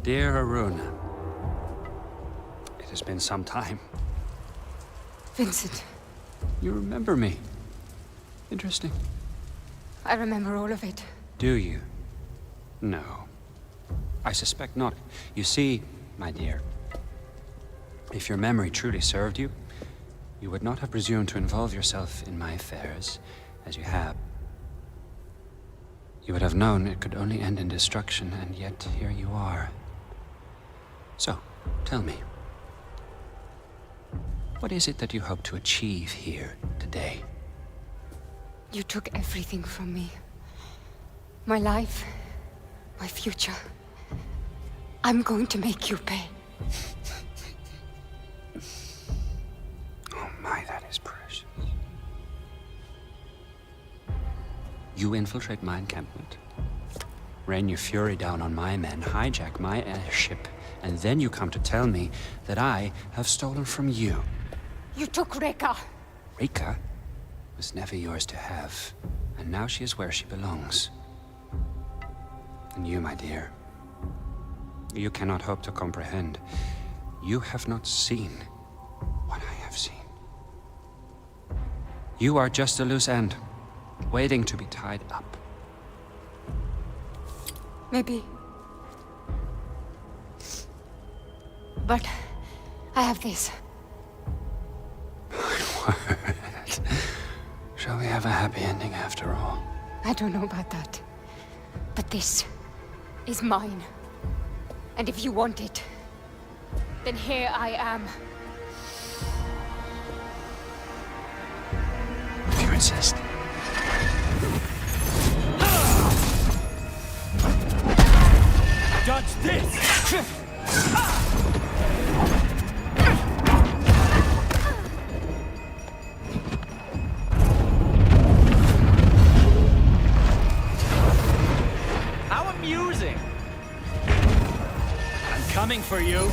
Dear Aruna, it has been some time. Vincent, You remember me. Interesting. I remember all of it. Do you? No. I suspect not. You see, my dear, if your memory truly served you, you would not have presumed to involve yourself in my affairs, as you have. You would have known it could only end in destruction, and yet here you are. So, tell me, what is it that you hope to achieve here today? You took everything from me. My life, my future. I'm going to make you pay. Oh my, that is precious. You infiltrate my encampment, rain your fury down on my men, hijack my airship, and then you come to tell me that I have stolen from you. You took Rekka. Rika was never yours to have, and now she is where she belongs. And you, my dear, you cannot hope to comprehend. You have not seen what I have seen. You are just a loose end, waiting to be tied up. Maybe. But I have this. Shall we have a happy ending after all? I don't know about that. But this is mine. And if you want it, then here I am. If you insist. Dodge this! How amusing! I'm coming for you.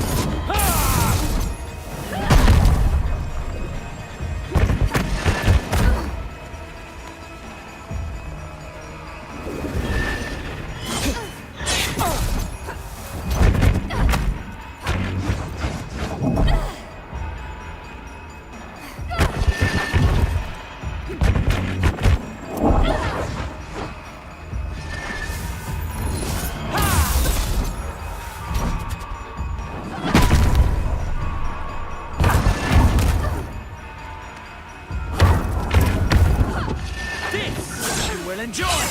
This you will enjoy!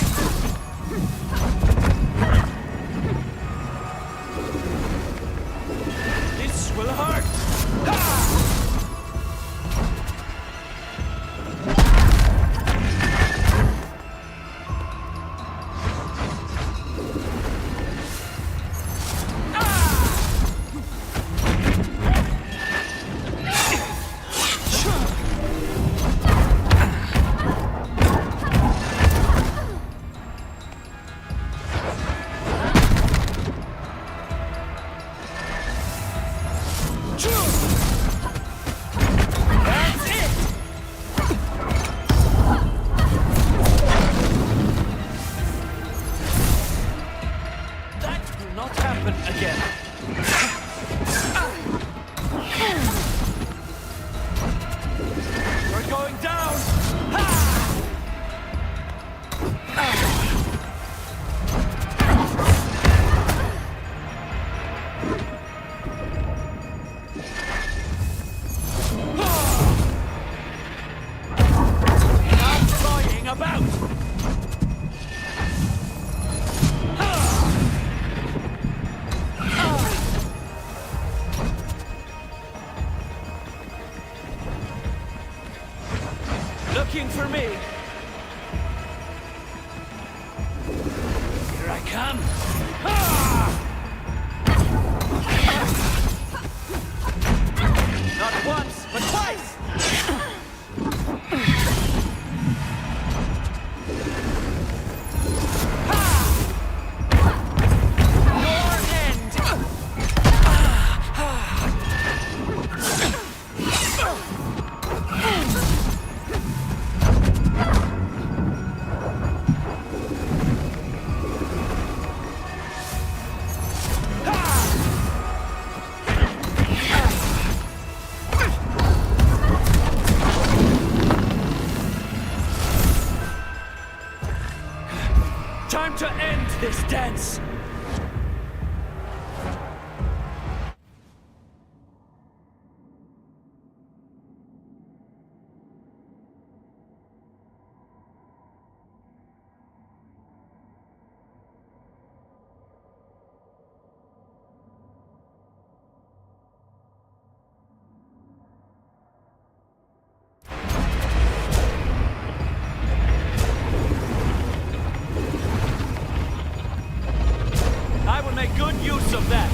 This will hurt! That's it! That will not happen again. We're going down! Not flying about! Looking for me. Here I come. Not once, but twice. Your end. chance! I will make good use of that!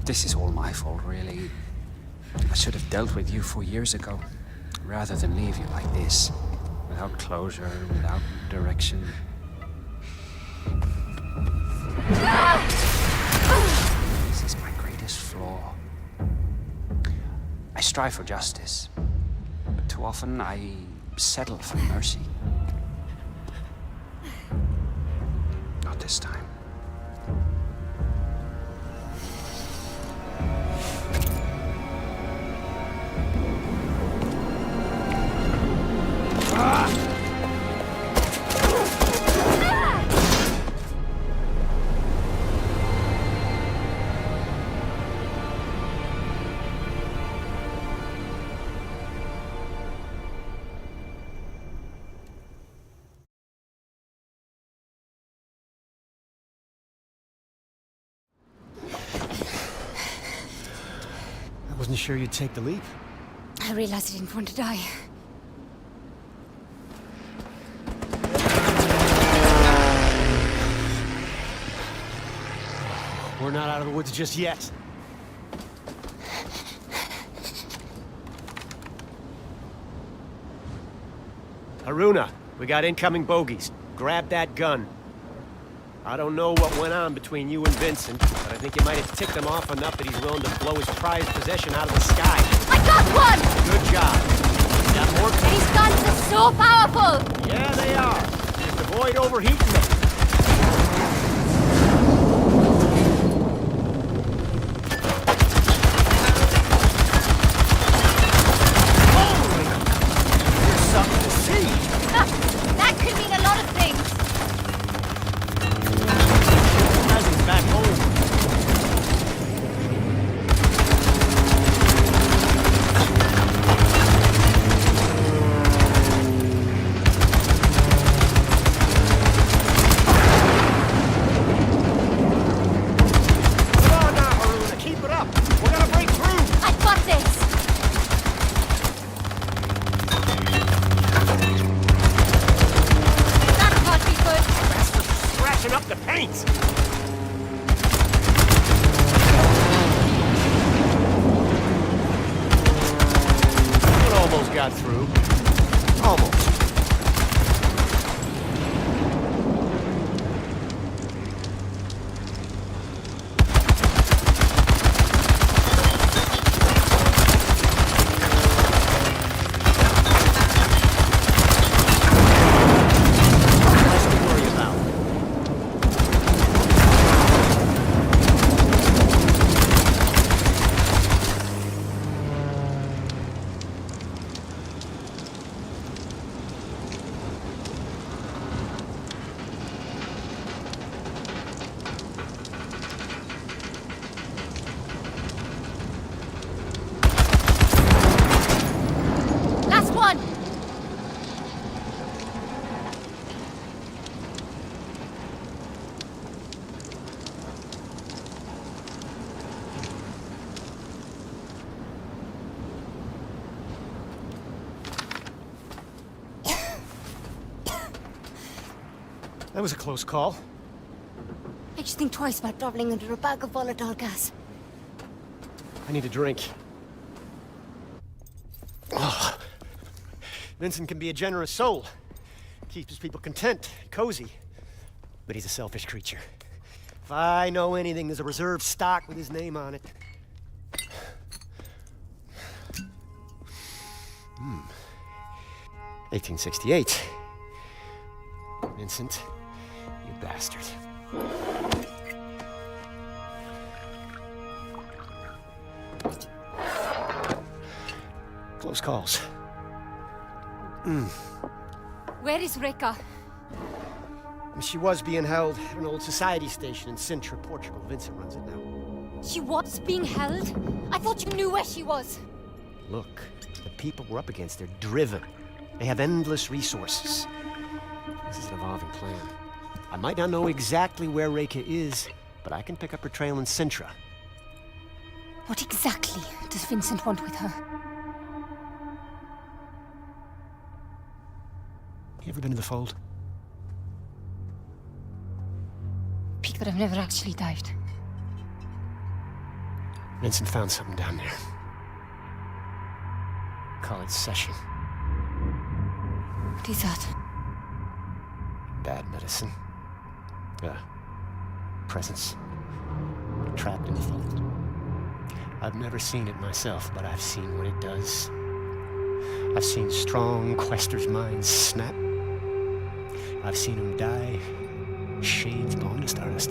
This is all my fault, really. I should have dealt with you 4 years ago, rather than leave you like this, without closure, without direction. This is my greatest flaw. I strive for justice, but too often I settle for mercy. Not this time. I wasn't sure you'd take the leap. I realized I didn't want to die. We're not out of the woods just yet. Haruna, we got incoming bogeys. Grab that gun. I don't know what went on between you and Vincent, but I think you might have ticked him off enough that he's willing to blow his prized possession out of the sky. I got one! Good job. Got more? These guns are so powerful! Yeah, they are. Just avoid overheating them. Holy! There's something to see. That could mean a lot of things. Presents back home. Come on now, Haruna, keep it up. We're gonna break through. I got this! That can't be good. That's for scratching up the paint. It almost got through. Almost. Less to worry about. Last one! That was a close call. Makes you think twice about traveling under a bag of volatile gas. I need a drink. Oh. Vincent can be a generous soul. Keeps his people content, cozy. But he's a selfish creature. If I know anything, there's a reserve stock with his name on it. 1868. Vincent, you bastard. Close calls. Where is Reka? She was being held at an old society station in Sintra, Portugal. Vincent runs it now. She was being held? I thought you knew where she was. Look, the people we're up against, they're driven. They have endless resources. This is an evolving plan. I might not know exactly where Reka is, but I can pick up her trail in Sintra. What exactly does Vincent want with her? You ever been to the Fold? Peak that I've never actually dived. Vincent found something down there. Call it Session. What is that? Bad medicine. Presence. Trapped in the Fold. I've never seen it myself, but I've seen what it does. I've seen strong questers' minds snap. I've seen them die, shaved bone to stardust.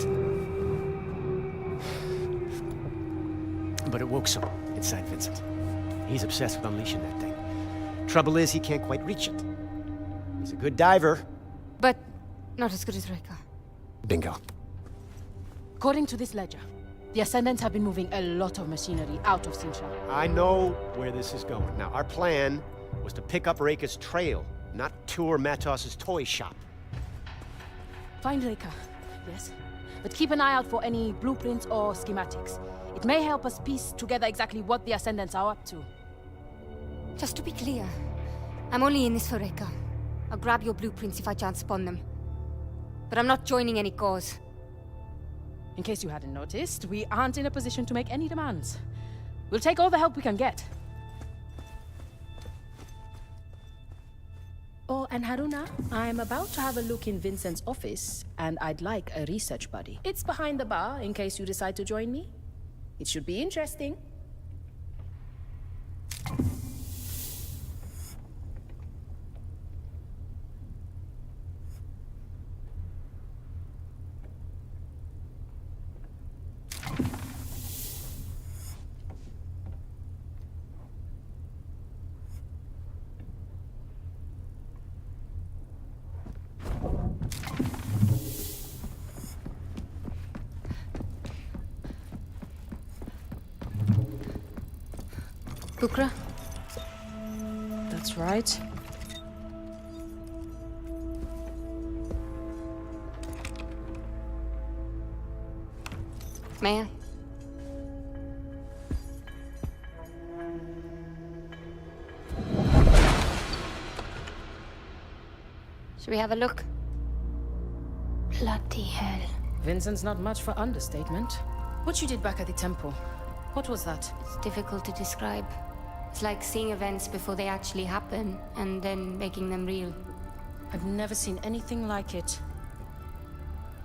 But it woke some inside Vincent. He's obsessed with unleashing that thing. Trouble is, he can't quite reach it. He's a good diver. But not as good as Reka. Bingo. According to this ledger, the Ascendants have been moving a lot of machinery out of Sintra. I know where this is going. Now, our plan was to pick up Reka's trail, not tour Matos's toy shop. Find Reka, yes. But keep an eye out for any blueprints or schematics. It may help us piece together exactly what the Ascendants are up to. Just to be clear, I'm only in this for Reka. I'll grab your blueprints if I chance upon them. But I'm not joining any cause. In case you hadn't noticed, we aren't in a position to make any demands. We'll take all the help we can get. Oh, and Haruna, I'm about to have a look in Vincent's office, and I'd like a research buddy. It's behind the bar, in case you decide to join me. It should be interesting. Bukra? That's right. May I? Should we have a look? Bloody hell. Vincent's not much for understatement. What you did back at the temple, what was that? It's difficult to describe. It's like seeing events before they actually happen, and then making them real. I've never seen anything like it.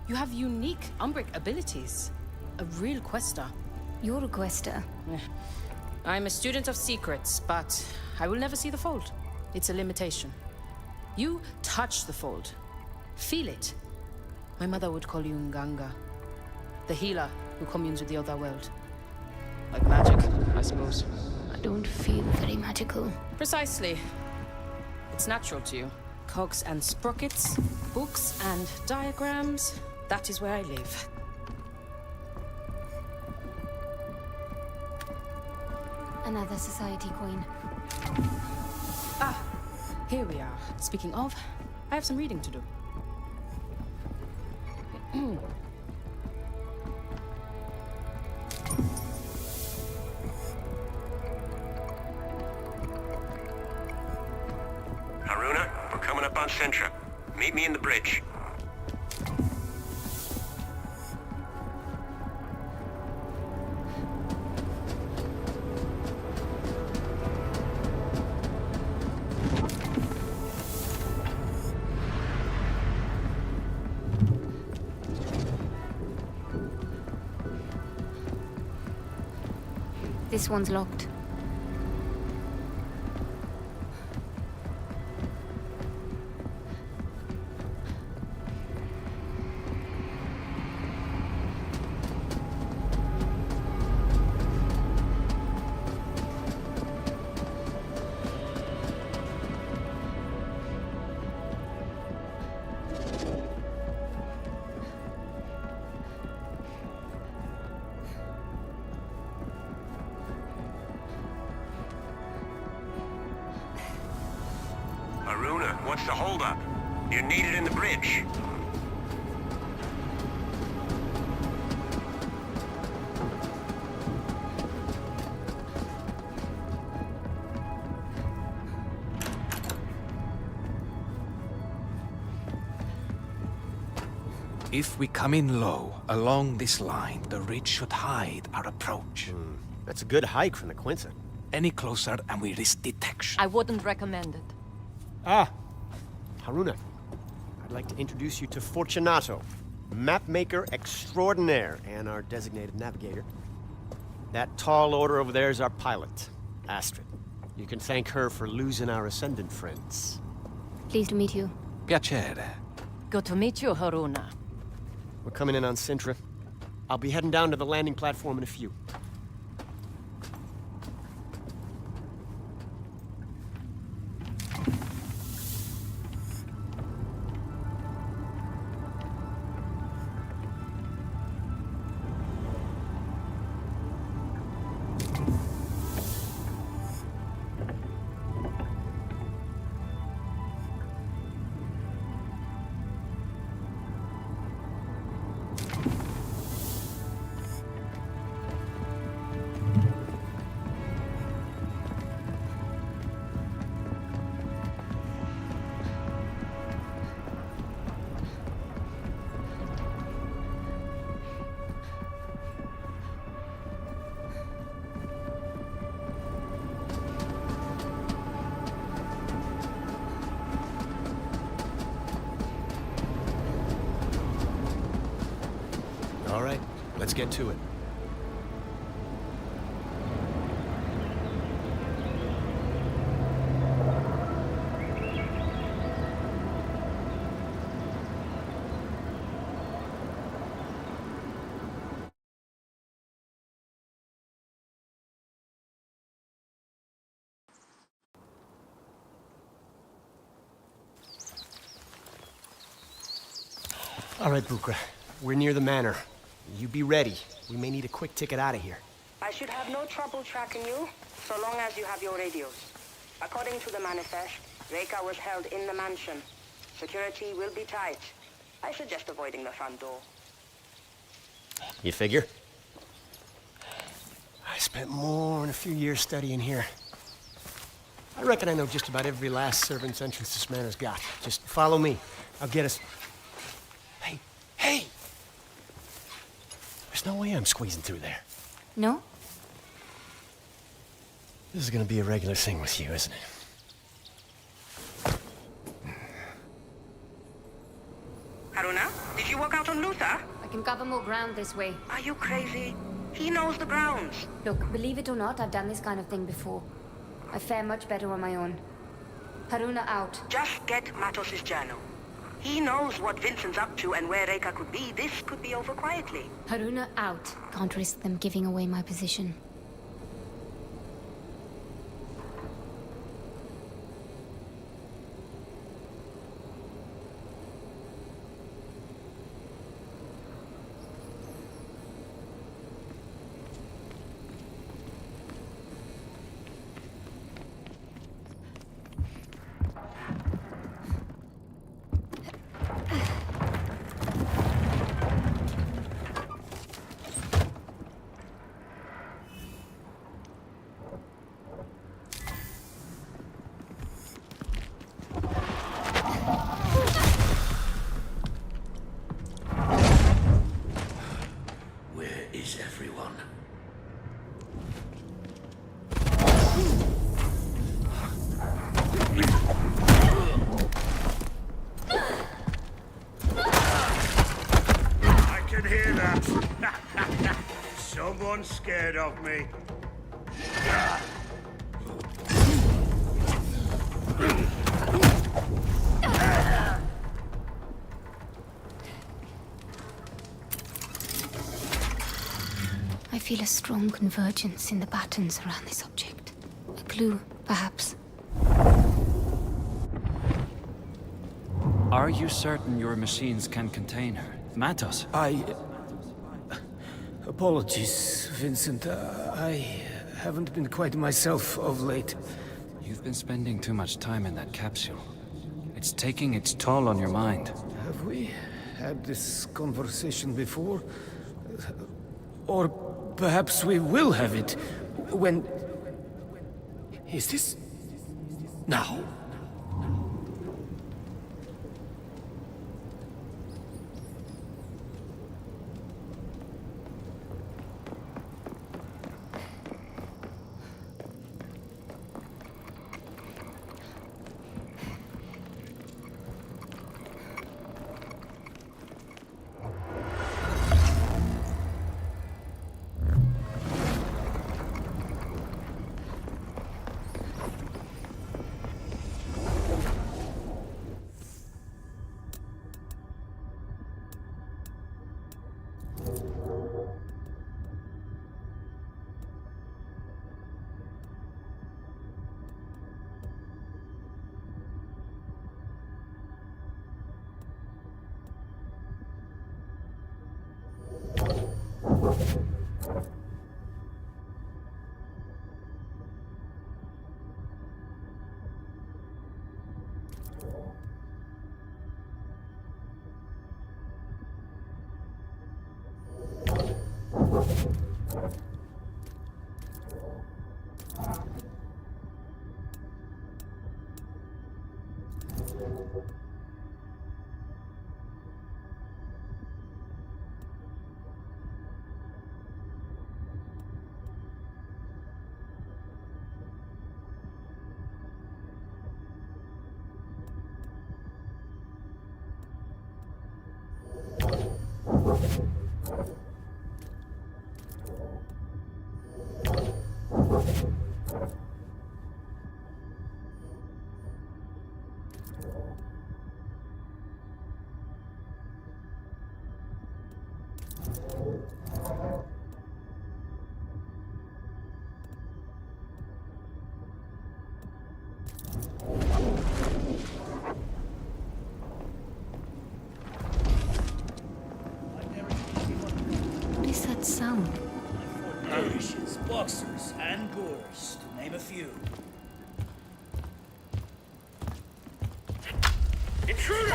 You have unique Umbric abilities. A real quester. You're a quester. I'm a student of secrets, but I will never see the Fold. It's a limitation. You touch the Fold. Feel it. My mother would call you Nganga. The healer who communes with the other world. Like magic, I suppose. I don't feel very magical. Precisely. It's natural to you. Cogs and sprockets, books and diagrams. That is where I live. Another society coin. Ah, here we are. Speaking of, I have some reading to do. Haruna, we're coming up on Sintra. Meet me in the bridge. This one's locked. What's the holdup? You're needed in the bridge. If we come in low, along this line, the ridge should hide our approach. That's a good hike from the Quinta. Any closer and we risk detection. I wouldn't recommend it. Ah, Haruna. I'd like to introduce you to Fortunato, mapmaker extraordinaire and our designated navigator. That tall order over there is our pilot, Astrid. You can thank her for losing our Ascendant friends. Pleased to meet you. Piacere. Good to meet you, Haruna. We're coming in on Sintra. I'll be heading down to the landing platform in a few. All right, let's get to it. All right, Bukra. We're near the manor. You be ready. We may need a quick ticket out of here. I should have no trouble tracking you, so long as you have your radios. According to the manifest, Reika was held in the mansion. Security will be tight. I suggest avoiding the front door. You figure? I spent more than a few years studying here. I reckon I know just about every last servant's entrance this manor's got. Just follow me. I'll get us... Hey! Hey! There's no way I'm squeezing through there. No? This is gonna be a regular thing with you, isn't it? Haruna, did you walk out on Luther? I can cover more ground this way. Are you crazy? He knows the grounds. Look, believe it or not, I've done this kind of thing before. I fare much better on my own. Haruna out. Just get Matos' journal. He knows what Vincent's up to and where Reika could be. This could be over quietly. Haruna out. Can't risk them giving away my position. Someone's scared of me. I feel a strong convergence in the patterns around this object. A clue, perhaps. Are you certain your machines can contain her? Matos? Apologies, Vincent. I haven't been quite myself of late. You've been spending too much time in that capsule. It It's taking its toll on your mind. Have we had this conversation before? Or perhaps we will have it when... Is this... now? What is that sound? Parishes, boxers, and boors, to name a few. Intruder!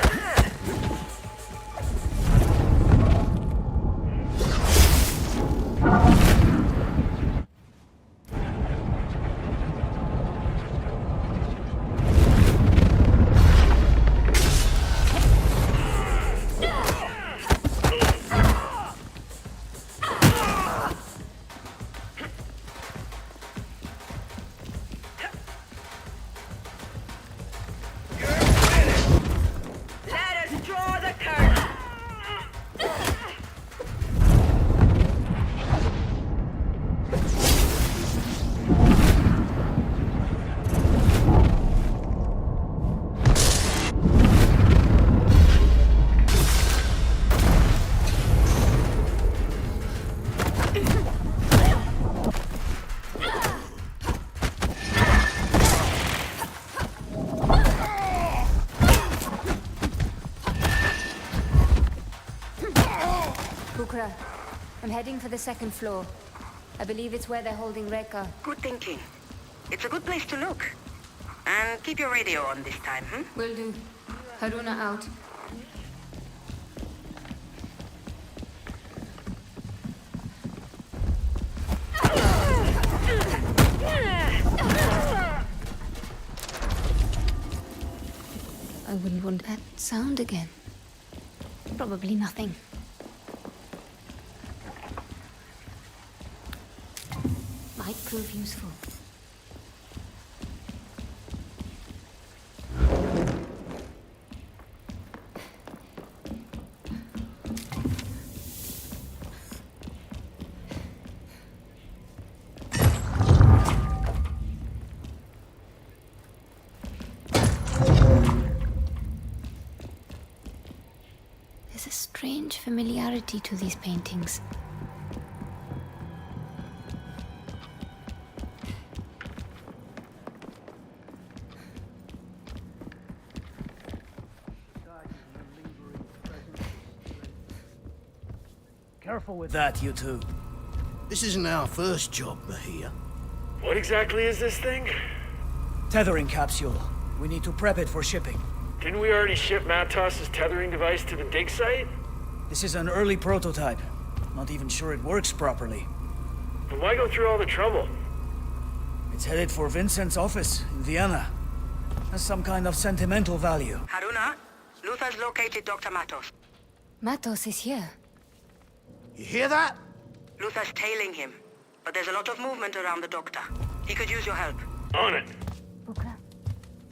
Bukra, I'm heading for the second floor. I believe it's where they're holding Rekka. Good thinking. It's a good place to look. And keep your radio on this time, Will do. Haruna out. I wouldn't want that sound again. Probably nothing. Might prove useful. There's a strange familiarity to these paintings. Careful with that, you two. This isn't our first job, Bahia. What exactly is this thing? Tethering capsule. We need to prep it for shipping. Didn't we already ship Matos' tethering device to the dig site? This is an early prototype. Not even sure it works properly. Then why go through all the trouble? It's headed for Vincent's office in Vienna. Has some kind of sentimental value. Haruna, Luther's located Dr. Matos. Matos is here. You hear that? Luther's tailing him, but there's a lot of movement around the doctor. He could use your help. On it. Bukra,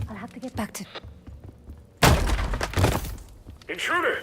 I'll have to get back to... Intruder!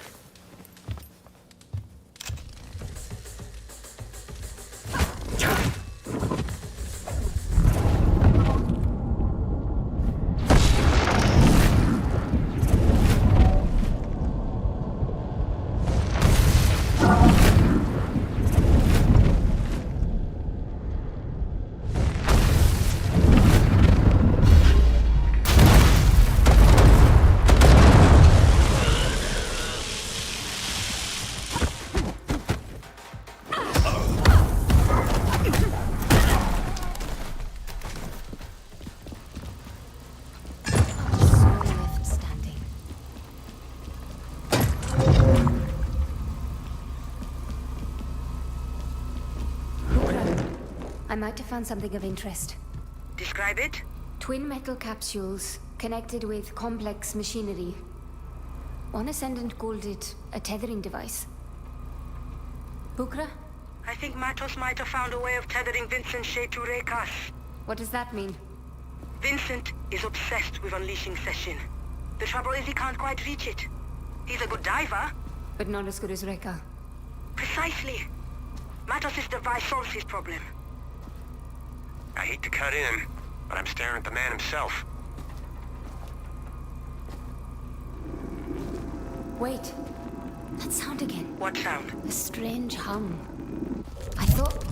I might have found something of interest. Describe it? Twin metal capsules connected with complex machinery. One Ascendant called it a tethering device. Bukra? I think Matos might have found a way of tethering Vincent's shade to Rekas. What does that mean? Vincent is obsessed with unleashing Seshin. The trouble is he can't quite reach it. He's a good diver. But not as good as Reka. Precisely. Matos' device solves his problem. I hate to cut in, but I'm staring at the man himself. Wait. That sound again. What sound? A strange hum. I thought...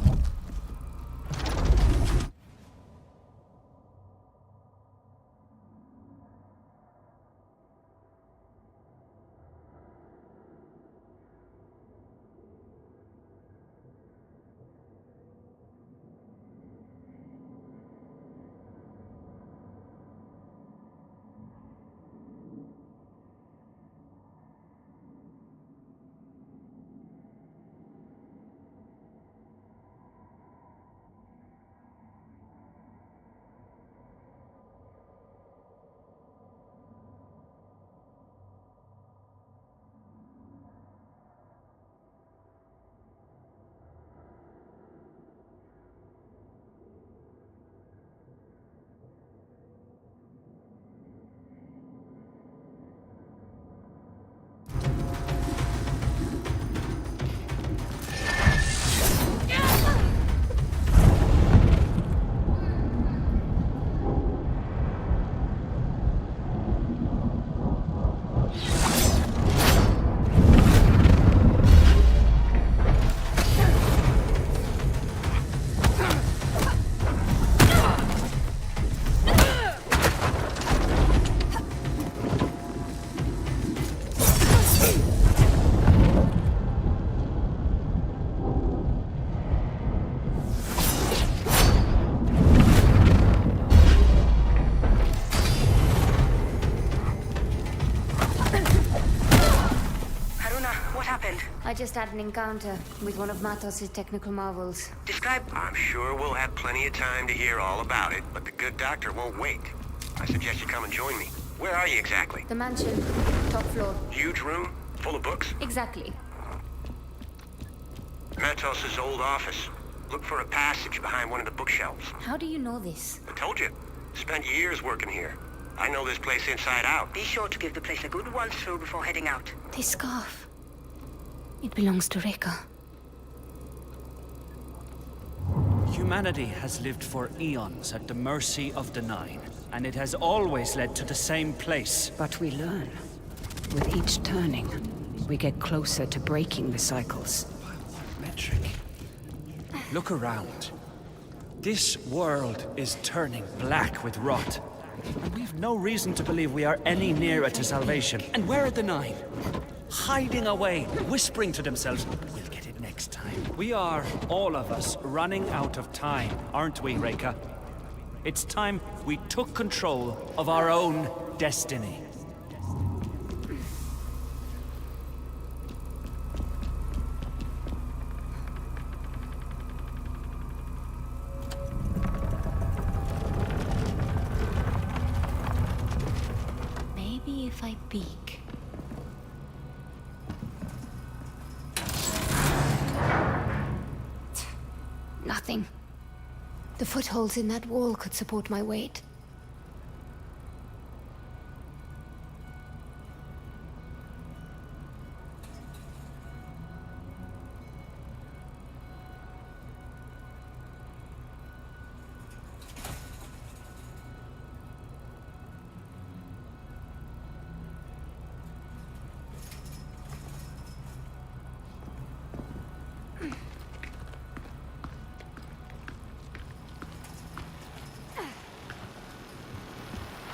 I just had an encounter with one of Matos' technical marvels. Describe... I'm sure we'll have plenty of time to hear all about it, but the good doctor won't wait. I suggest you come and join me. Where are you exactly? The mansion, top floor. Huge room? Full of books? Exactly. Matos' old office. Look for a passage behind one of the bookshelves. How do you know this? I told you. Spent years working here. I know this place inside out. Be sure to give the place a good once through before heading out. This scarf. It belongs to Reka. Humanity has lived for eons at the mercy of the Nine, and it has always led to the same place. But we learn. With each turning, we get closer to breaking the cycles. Metric. Look around. This world is turning black with rot. And we've no reason to believe we are any nearer to salvation. And where are the Nine? Hiding away, whispering to themselves, we'll get it next time. We are, all of us, running out of time, aren't we, Reka? It's time we took control of our own destiny. nothing. The footholds in that wall could support my weight.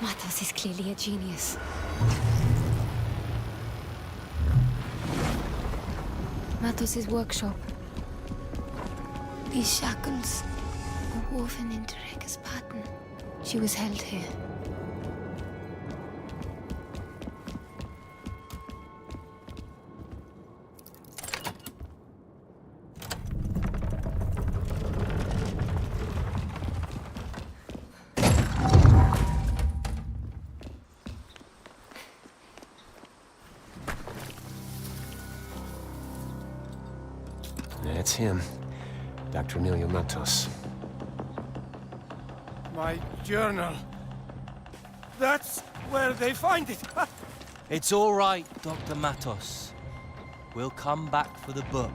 Matos is clearly a genius. Matos' workshop. These shackles were woven into Reka's pattern. She was held here. That's him. Dr. Emilio Matos. My journal. That's where they find it. It's all right, Dr. Matos. We'll come back for the book.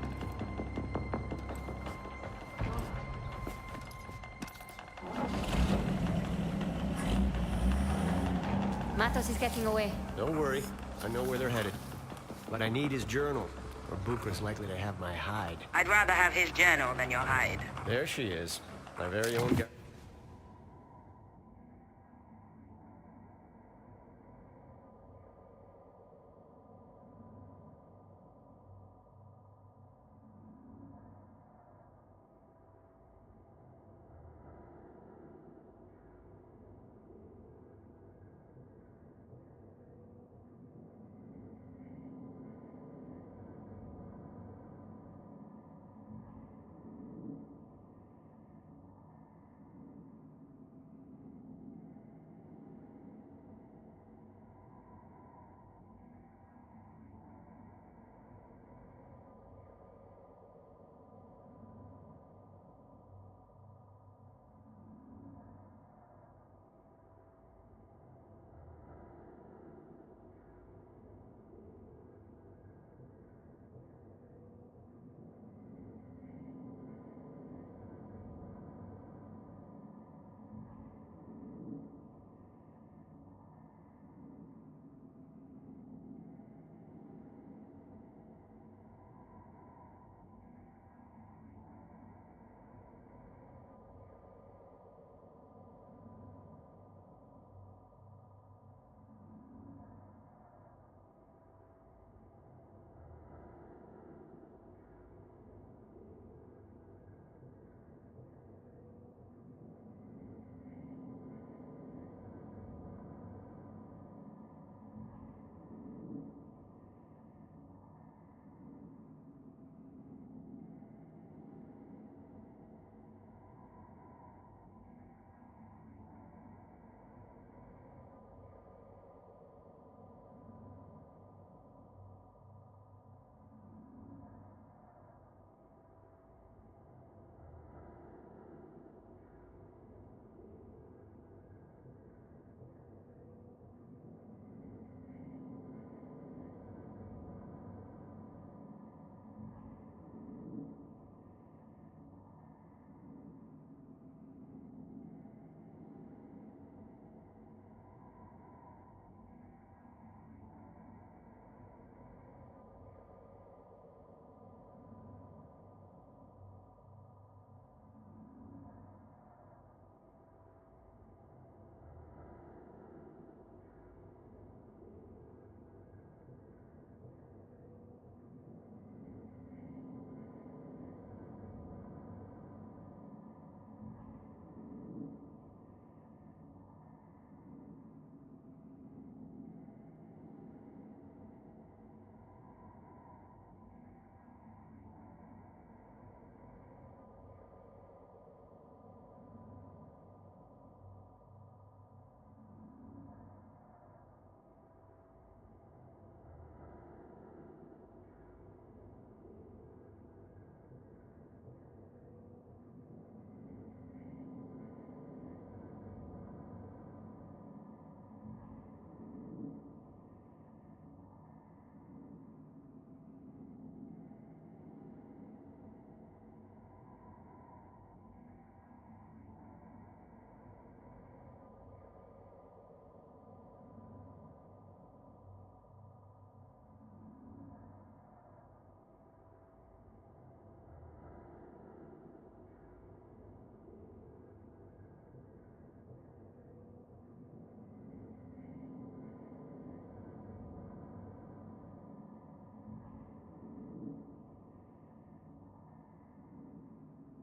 Matos is getting away. Don't worry. I know where they're headed. But I need his journal, or Bukra's likely to have my hide. I'd rather have his journal than your hide. There she is. My very own guy.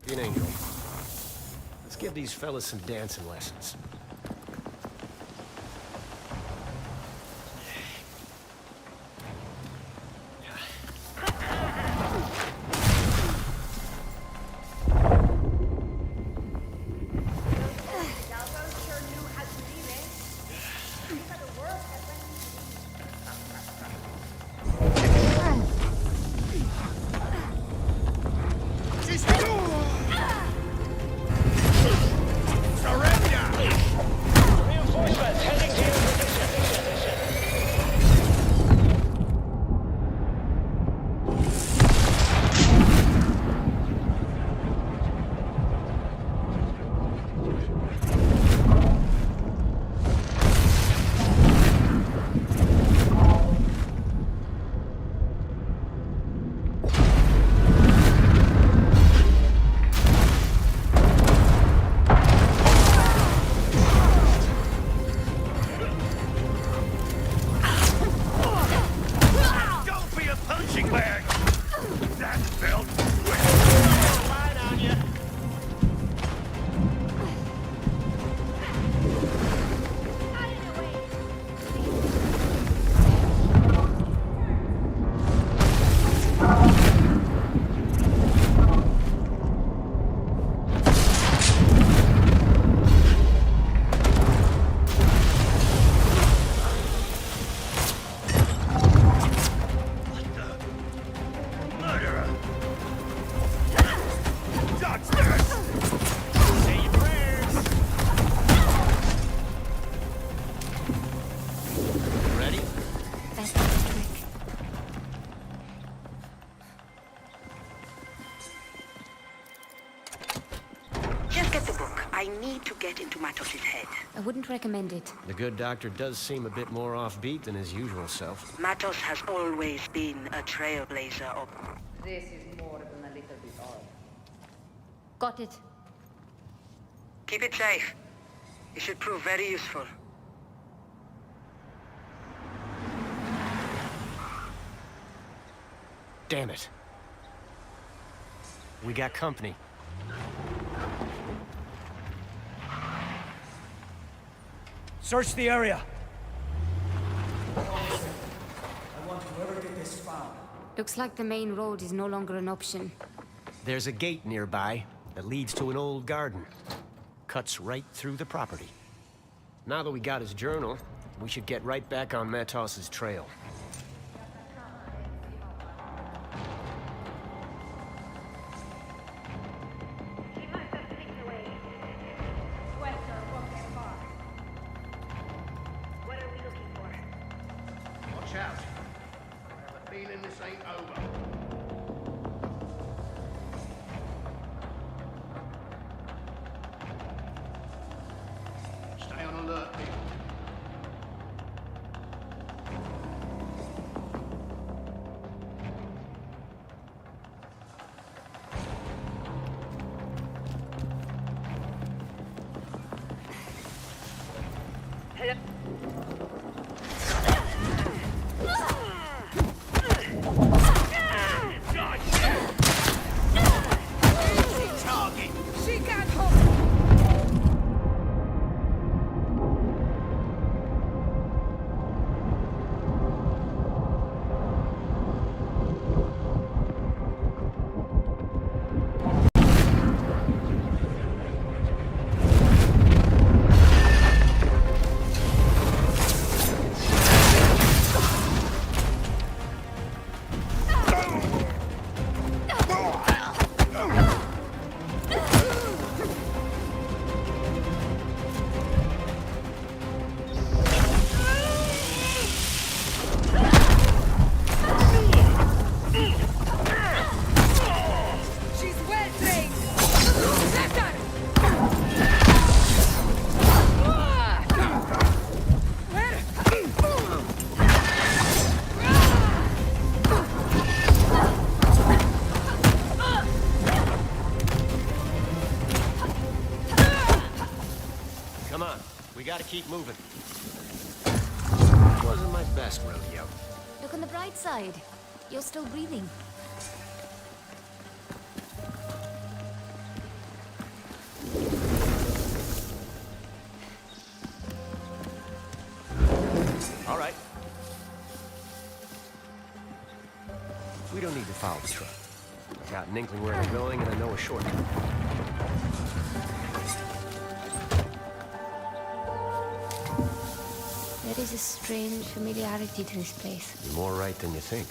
Be an angel. Let's give these fellas some dancing lessons. I need to get into Matos's head. I wouldn't recommend it. The good doctor does seem a bit more offbeat than his usual self. Matos has always been a trailblazer of... This is more than a little bit odd. Got it. Keep it safe. It should prove very useful. Damn it. We got company. Search the area. I want whoever did this found. Looks like the main road is no longer an option. There's a gate nearby that leads to an old garden. Cuts right through the property. Now that we got his journal, we should get right back on Matos's trail. Watch out. I have a feeling this ain't over. Stay on alert, people. We gotta keep moving. Wasn't my best rodeo. Look on the bright side. You're still breathing. We don't need to follow the truck. I've got an inkling where they're going, and I know a shortcut. There is a strange familiarity to this place. You're more right than you think.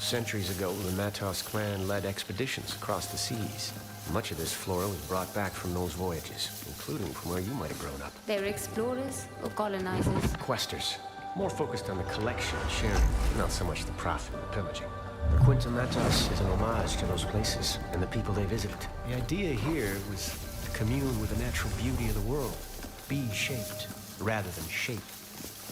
Centuries ago, the Matos clan led expeditions across the seas. Much of this flora was brought back from those voyages, including from where you might have grown up. They were explorers or colonizers? Questers. More focused on the collection and sharing, not so much the profit and the pillaging. The Quinta Matos is an homage to those places and the people they visited. The idea here was to commune with the natural beauty of the world. Be shaped, rather than shape.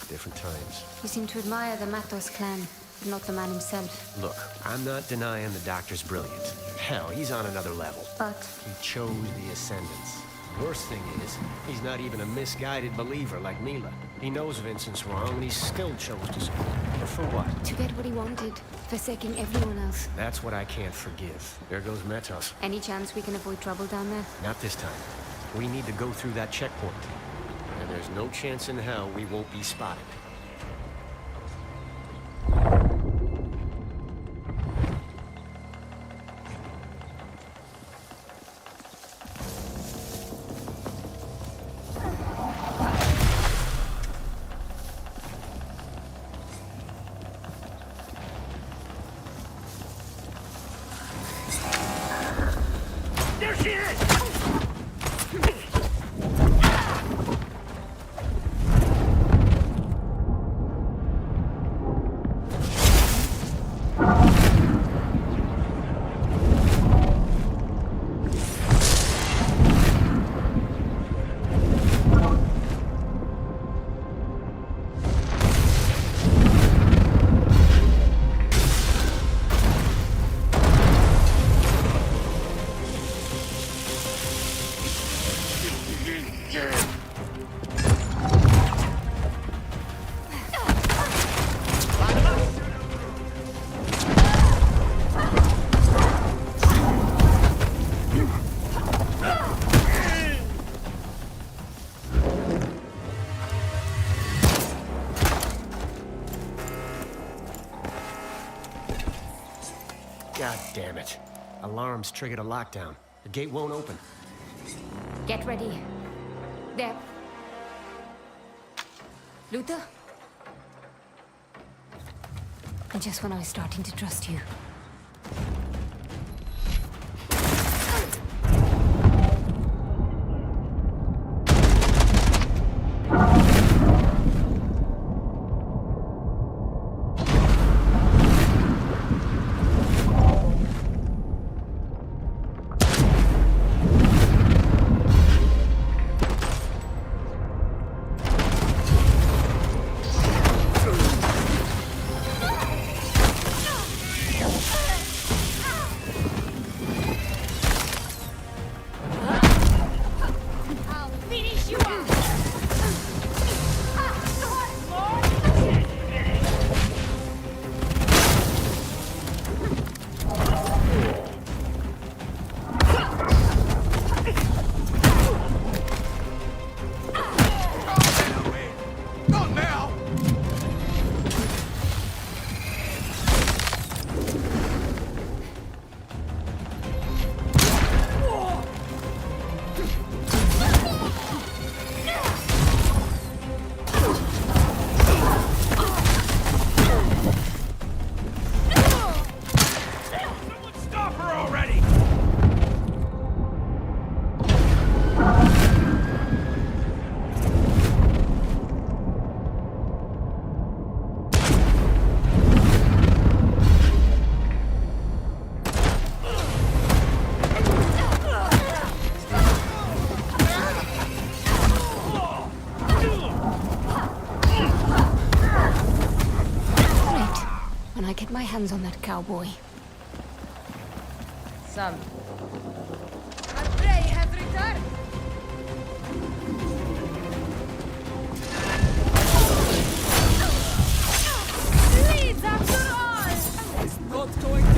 Different times. You seem to admire the Matos clan, but not the man himself. Look, I'm not denying the Doctor's brilliant. Hell, he's on another level. But he chose the Ascendants. Worst thing is, he's not even a misguided believer like Mila. He knows Vincent's wrong, and he still chose to support her. For what? To get what he wanted, forsaking everyone else. That's what I can't forgive. There goes Matos. Any chance we can avoid trouble down there? Not this time. We need to go through that checkpoint. And there's no chance in hell we won't be spotted. There she is! God damn it. Alarms triggered a lockdown. The gate won't open. Get ready. There. Luther? And just when I was starting to trust you. Get my hands on that cowboy. Son. Our prey has returned! Please, after all! It's not going to...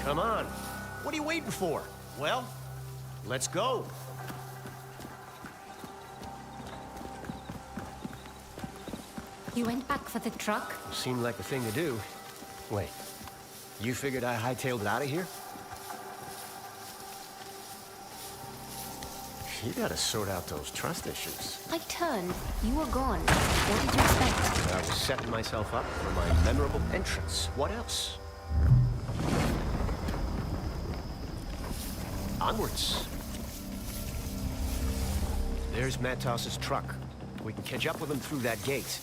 Come on. What are you waiting for? Well, let's go. You went back for the truck? Seemed like the thing to do. Wait, you figured I hightailed it out of here? You gotta sort out those trust issues. I turned. You were gone. What did you expect? I was setting myself up for my memorable entrance. What else? Onwards. There's Matos's truck. We can catch up with him through that gate.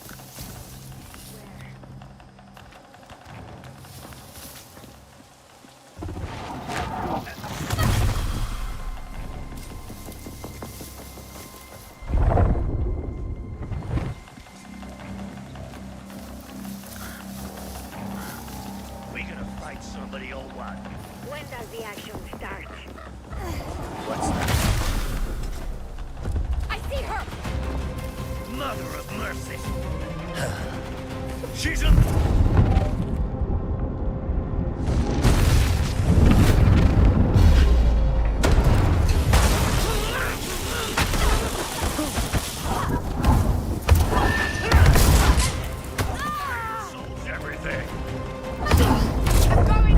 We gonna fight somebody or what? When does the action start? What's that? I see her! Mother of mercy! She's a... Solves everything. I'm going!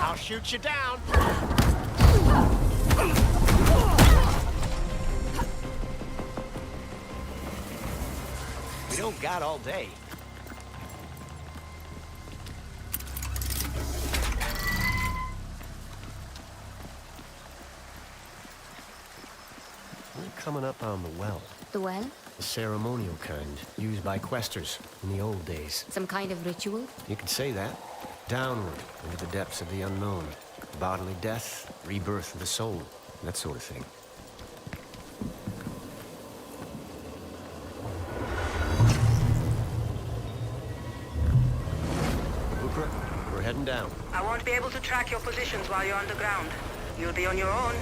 I'll shoot you down. We don't got all day. We're coming up on the well. The well? The ceremonial kind, used by questers in the old days. Some kind of ritual? You could say that. Downward, into the depths of the unknown. Bodily death, rebirth of the soul, that sort of thing. Ukra, we're heading down. I won't be able to track your positions while you're underground. You'll be on your own.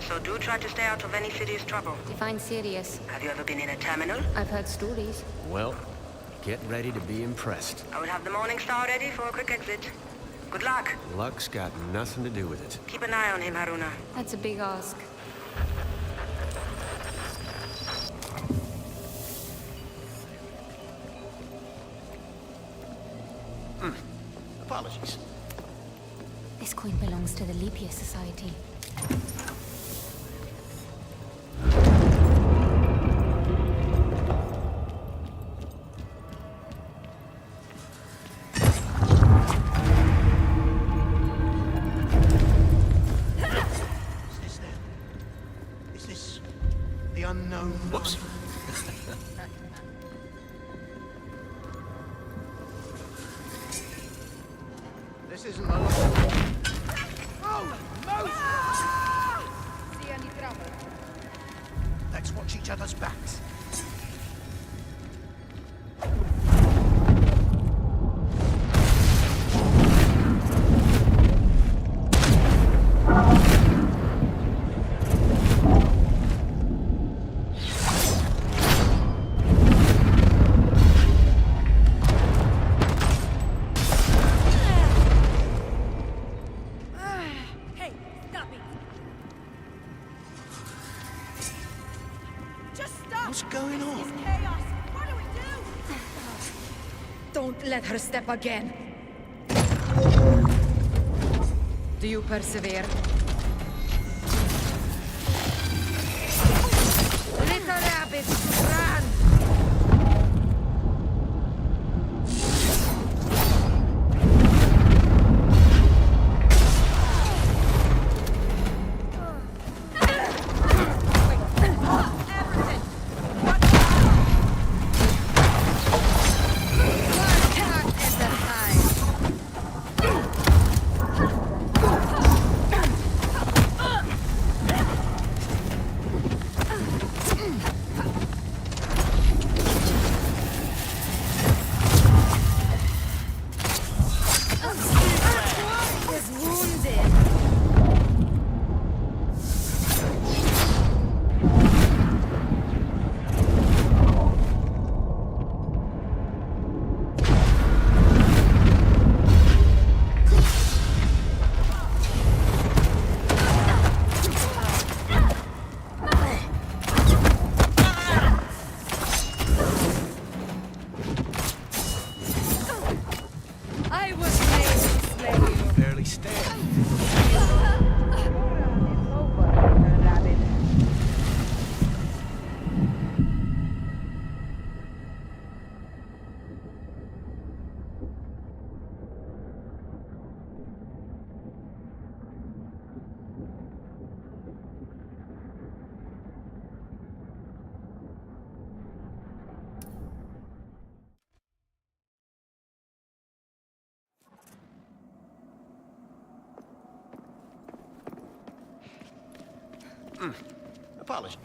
So do try to stay out of any serious trouble. Define serious. Have you ever been in a terminal? I've heard stories. Well, get ready to be impressed. I will have the Morning Star ready for a quick exit. Good luck. Luck's got nothing to do with it. Keep an eye on him, Haruna. That's a big ask. Apologies. This coin belongs to the Lepia Society. Is this the unknown? Whoops. This isn't my... Oh, Moses! See any trouble? Let's watch each other's backs. Hey, stop it! Just stop! What's going on? This is chaos! What do we do? Don't let her step again. Do you persevere? Little rabbits, run! Apologies.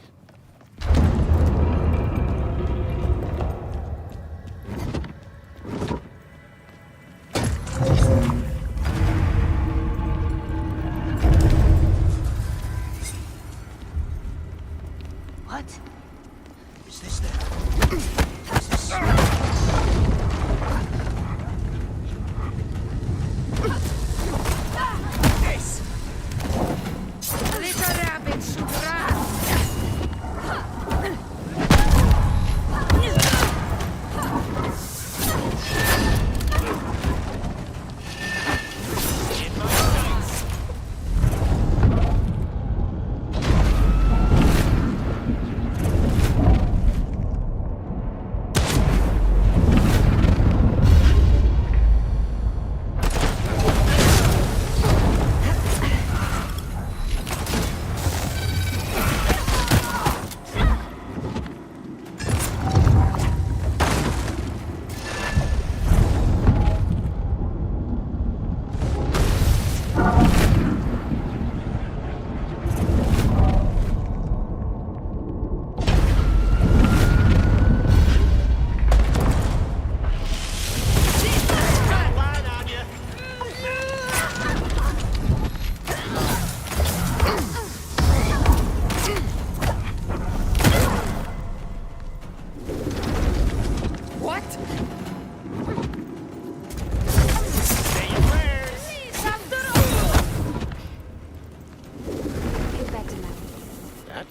What? Is this there? This! Little rabbit should run!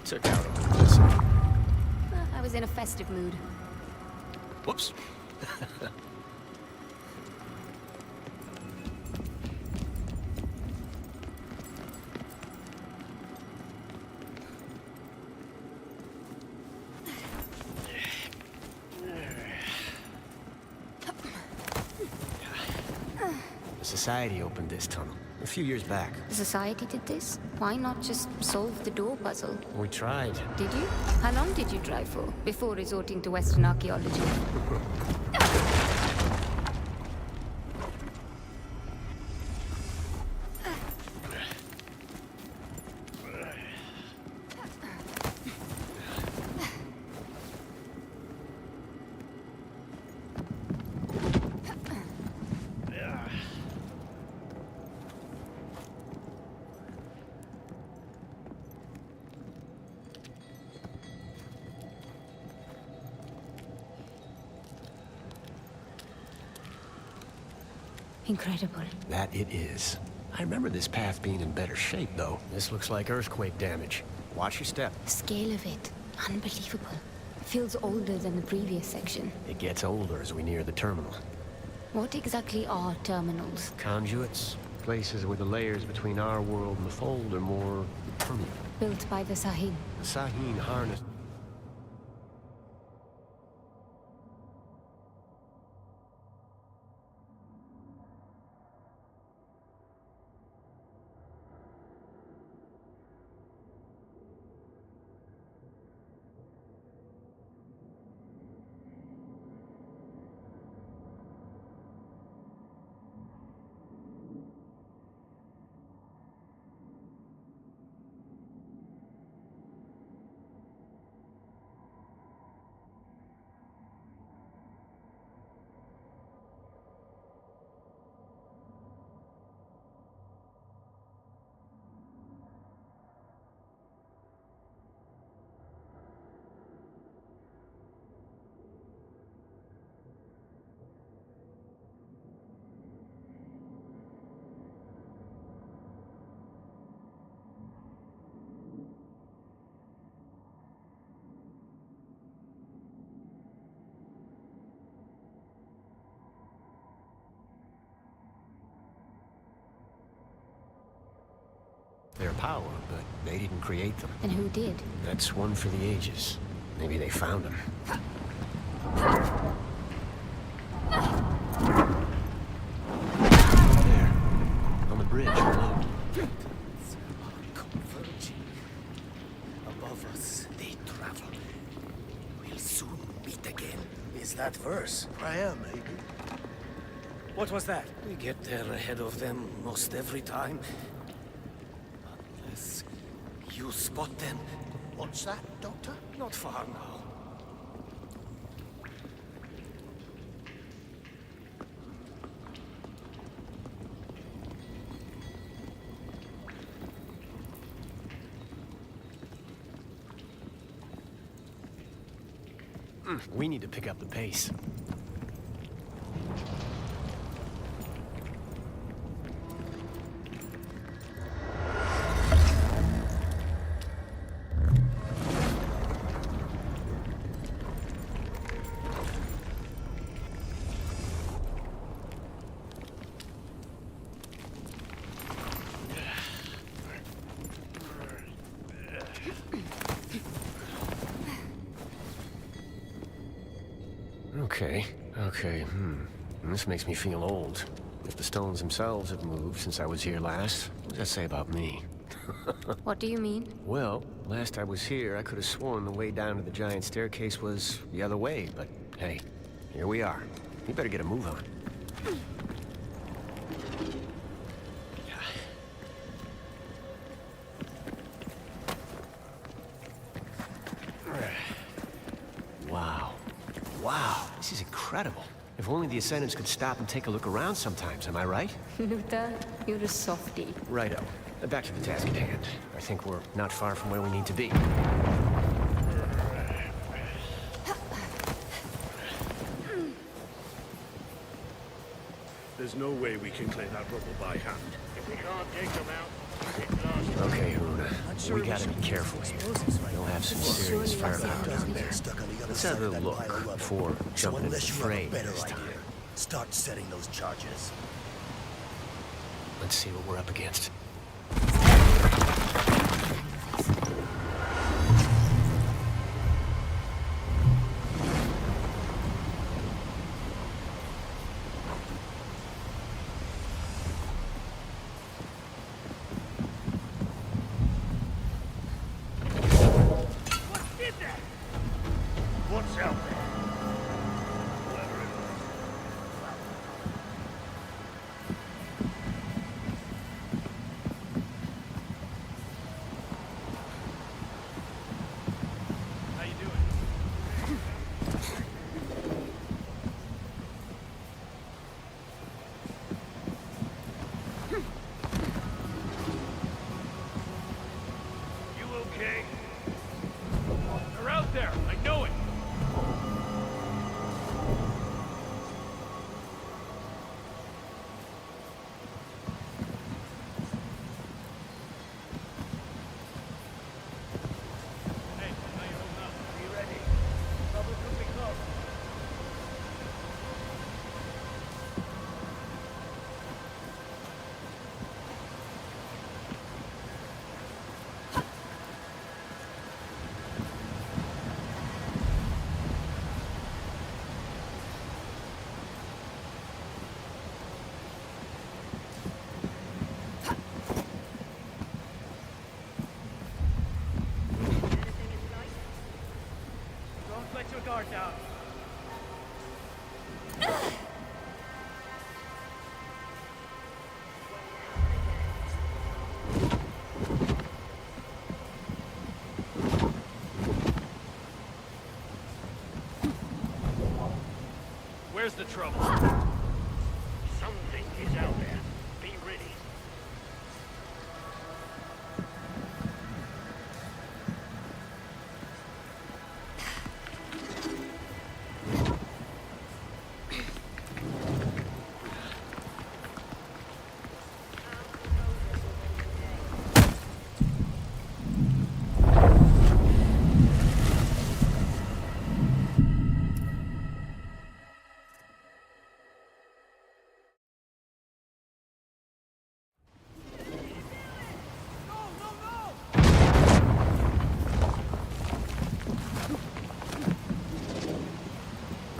Took out a listen. I was in a festive mood. Whoops. The Society opened this tunnel a few years back. The Society did this? Why not just solve the door puzzle? We tried. Did you? How long did you try for, before resorting to Western archaeology? Incredible. That it is. I remember this path being in better shape, though. This looks like earthquake damage. Watch your step. The scale of it, unbelievable. Feels older than the previous section. It gets older as we near the terminal. What exactly are terminals? Conduits. Places where the layers between our world and the Fold are more permanent. Built by the Sahib. The Sahib harnessed. Their power, but they didn't create them. And who did? That's one for the ages. Maybe they found them. There, on the bridge, below. Converging. Above us, they travel. We'll soon meet again. Is that verse? Prayer, maybe. What was that? We get there ahead of them most every time. Unless you you spot them? What's that, Doctor? Not far now. We need to pick up the pace. Okay, This makes me feel old. If the stones themselves have moved since I was here last, what does that say about me? What do you mean? Well, last I was here, I could have sworn the way down to the giant staircase was the other way, but hey, here we are. You better get a move on. Wow, this is incredible. If only the Ascendants could stop and take a look around sometimes, am I right? Luther, you're a softie. Righto. Back to the task at hand. I think we're not far from where we need to be. There's no way we can clear that rubble by hand. If we can't take them out, Okay, Haruna. We gotta be careful here. They'll have some serious firepower down there. Let's have a look before jumping into the fray this time. Start setting those charges. Let's see what we're up against. what's out there? Guard down. Where's the trouble? Something is out there. Be ready.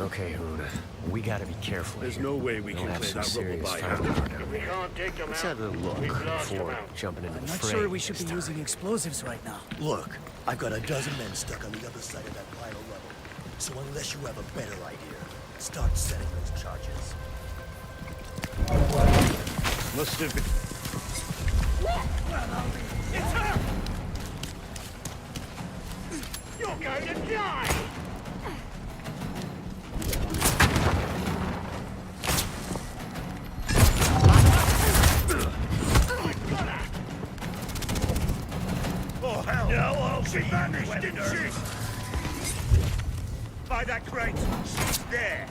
Okay, Haruna. We gotta be careful. There's no way we can clear that rubble by hand. We can't take them out. Let's have a look before jumping into the I'm not fray sure we should this be time. using explosives right now. Look, I've got a dozen men stuck on the other side of that pile of rubble. So unless you have a better idea, start setting those charges. Must have been... It's her! You're going to die! Oh, hell! No, she vanished, didn't she? By that crate, she's there!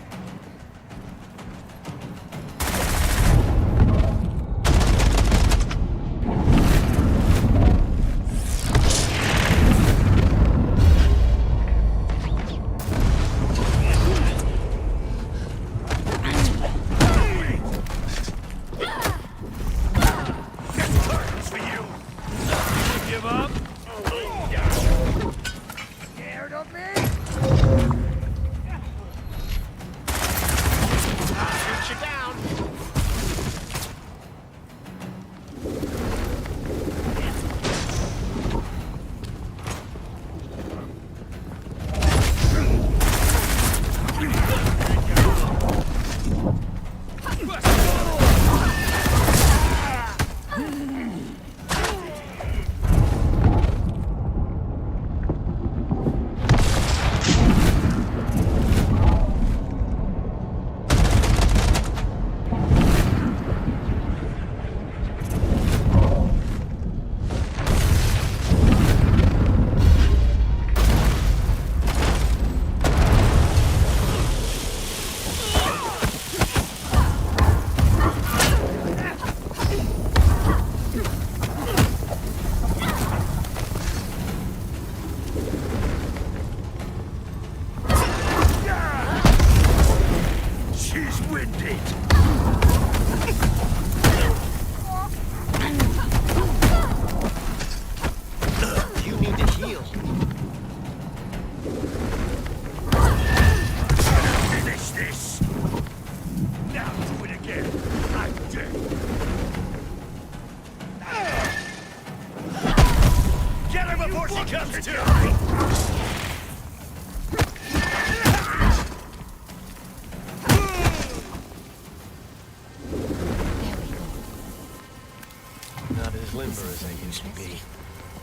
Not as limber as I used to be.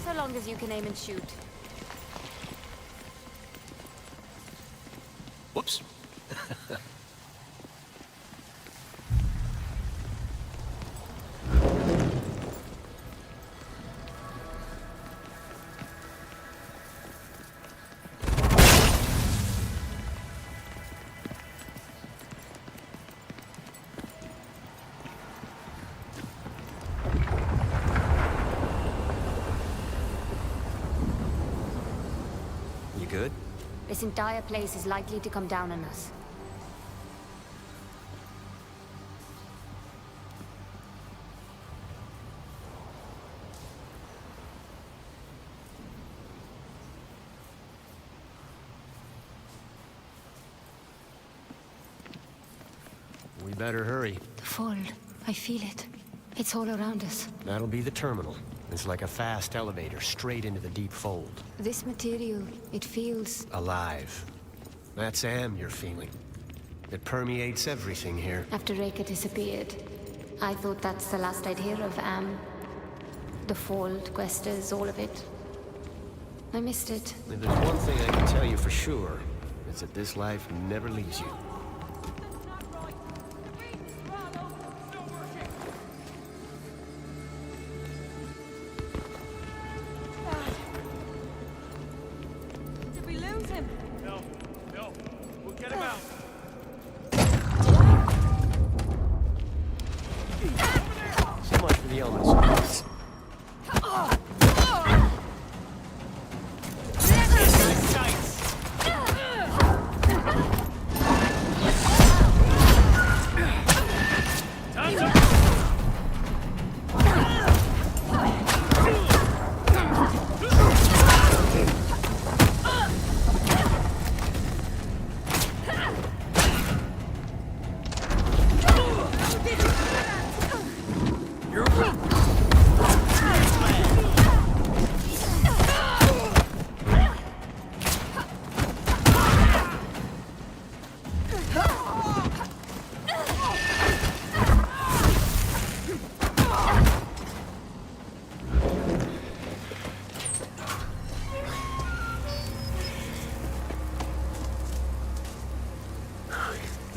So long as you can aim and shoot. Whoops. Good? This entire place is likely to come down on us. We better hurry. The fold. I feel it. It's all around us. That'll be the terminal. It's like a fast elevator straight into the deep fold. This material, it feels... alive. That's Am you're feeling. It permeates everything here. After Reika disappeared, I thought that's the last I'd hear of Am. The fold, Questers, all of it. I missed it. If there's one thing I can tell you for sure, it's that this life never leaves you.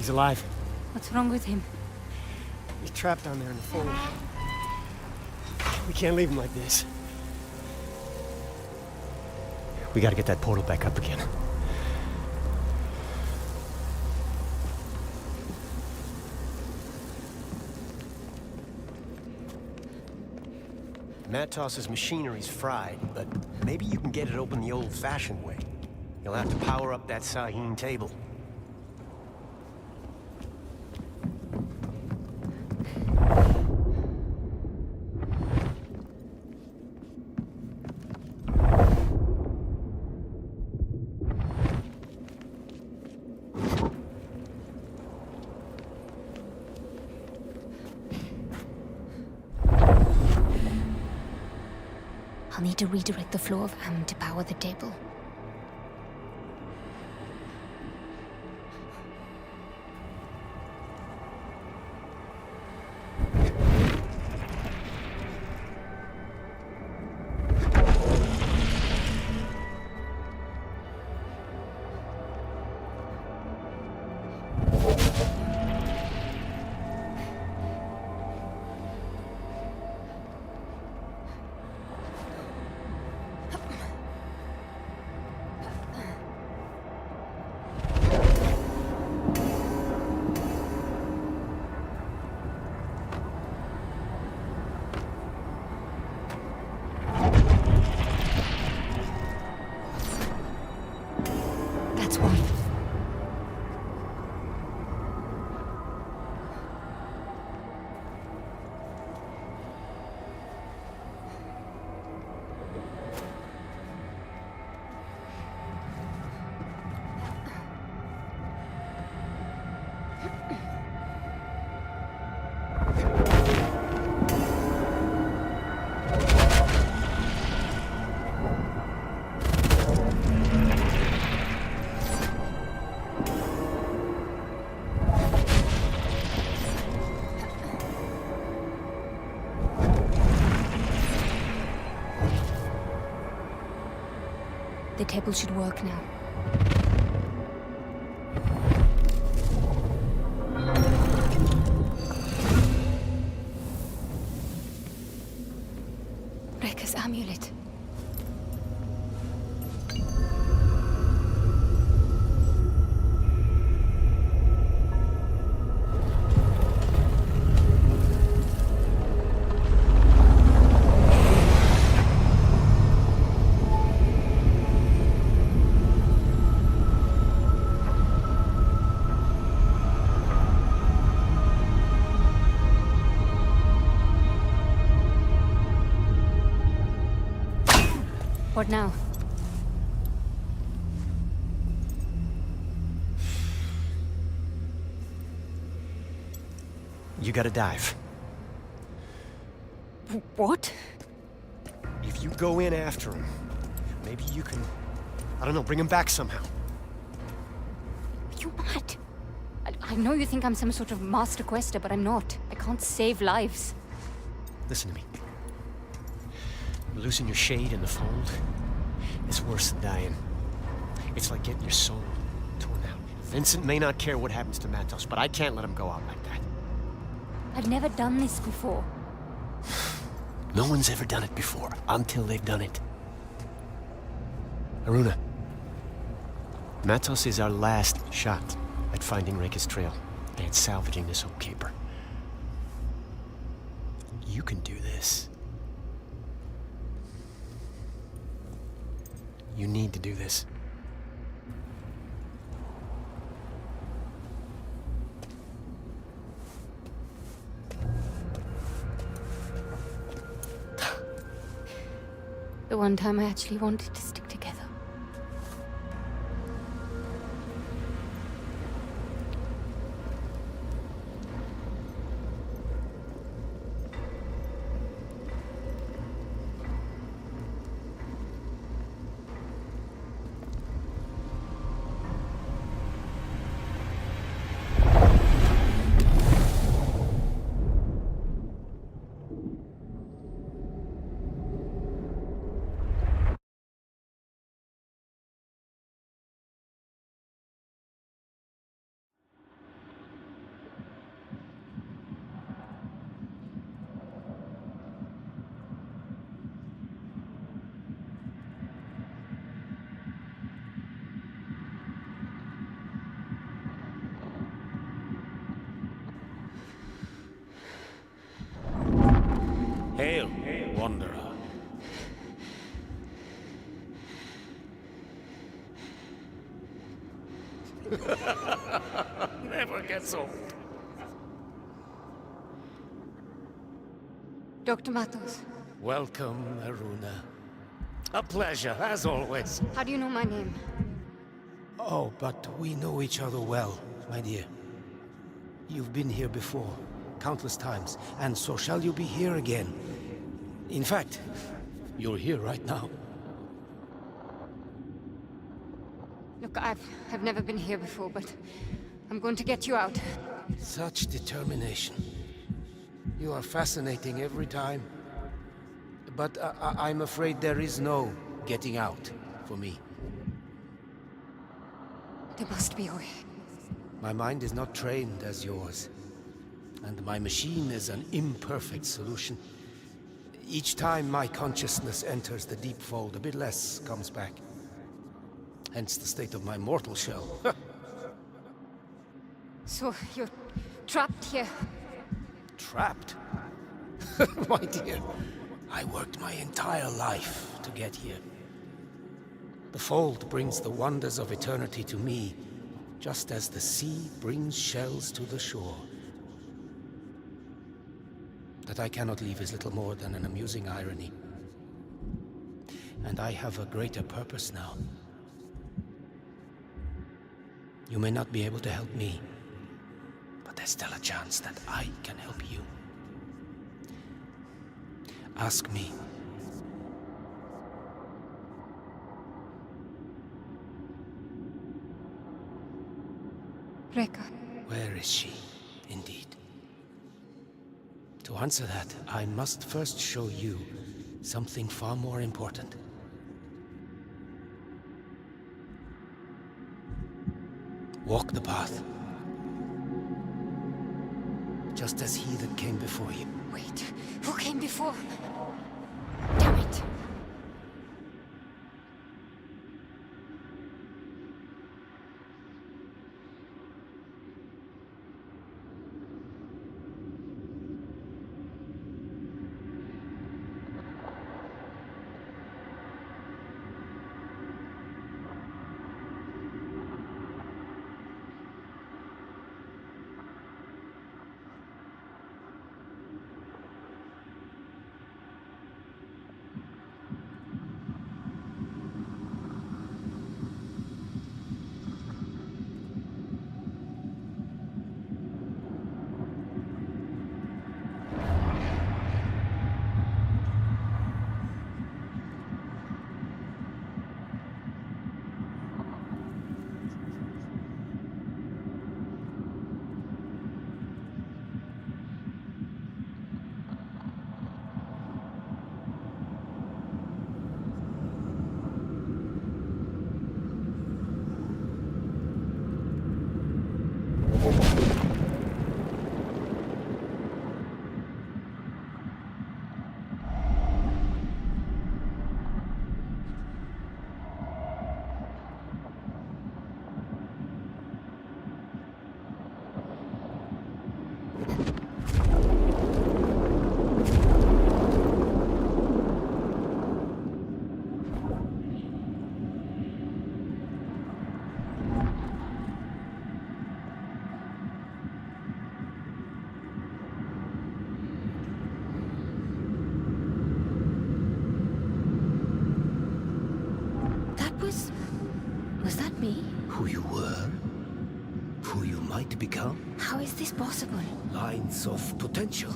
He's alive. What's wrong with him? He's trapped down there in the fold. We can't leave him like this. We gotta get that portal back up again. Matos's machinery's fried, but maybe you can get it open the old-fashioned way. You'll have to power up that Sahine table. I'll need to redirect the flow of Am to power the table. That's why. The table should work now. Rekka's amulet. What now? You gotta dive. What? If you go in after him, maybe you can, I don't know, bring him back somehow. Are you mad? I know you think I'm some sort of master quester, but I'm not. I can't save lives. Listen to me. Losing your shade in the fold is worse than dying. It's like getting your soul torn out. Vincent may not care what happens to Matos, but I can't let him go out like that. I've never done this before. No one's ever done it before, until they've done it. Aruna, Matos is our last shot at finding Rekka's trail and salvaging this old caper. You can do this. You need to do this. The one time I actually wanted to stick together. Never gets old. Dr. Matos, Welcome, Haruna. A pleasure, as always. how do you know my name? Oh, but we know each other well, my dear. You've been here before, countless times, and so shall you be here again. In fact, you're here right now. Look, I've never been here before, but I'm going to get you out. Such determination. You are fascinating every time. But I'm afraid there is no getting out for me. There must be a way. My mind is not trained as yours. And my machine is an imperfect solution. Each time my consciousness enters the deep fold, a bit less comes back. Hence the state of my mortal shell. So, you're trapped here. Trapped? My dear, I worked my entire life to get here. The fold brings the wonders of eternity to me, just as the sea brings shells to the shore. That I cannot leave is little more than an amusing irony. And I have a greater purpose now. You may not be able to help me, but there's still a chance that I can help you. Ask me. Reka. Where is she, indeed? To answer that, I must first show you something far more important. Walk the path. Just as he that came before you. Wait, who came before? Damn it! Was that me? Who you were? Who you might become? How is this possible? Lines of potential.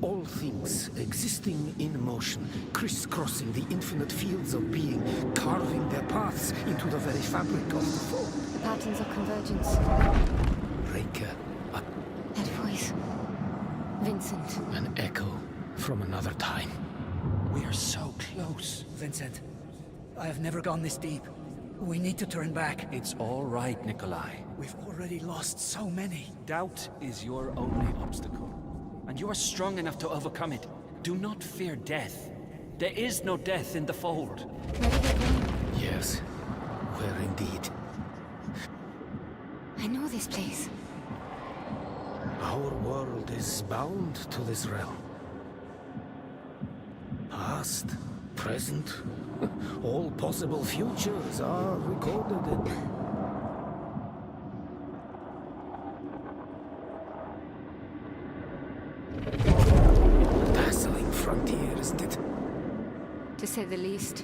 All things existing in motion, crisscrossing the infinite fields of being, carving their paths into the very fabric of the fall. Patterns of convergence. Reka. That voice. Vincent. An echo from another time. We are so close. Vincent, I have never gone this deep. We need to turn back. It's all right, Nikolai. We've already lost so many. Doubt is your only obstacle. And you are strong enough to overcome it. Do not fear death. There is no death in the fold. Yes, where indeed. I know this place. Our world is bound to this realm. Past, present, all possible futures are recorded in. say the least.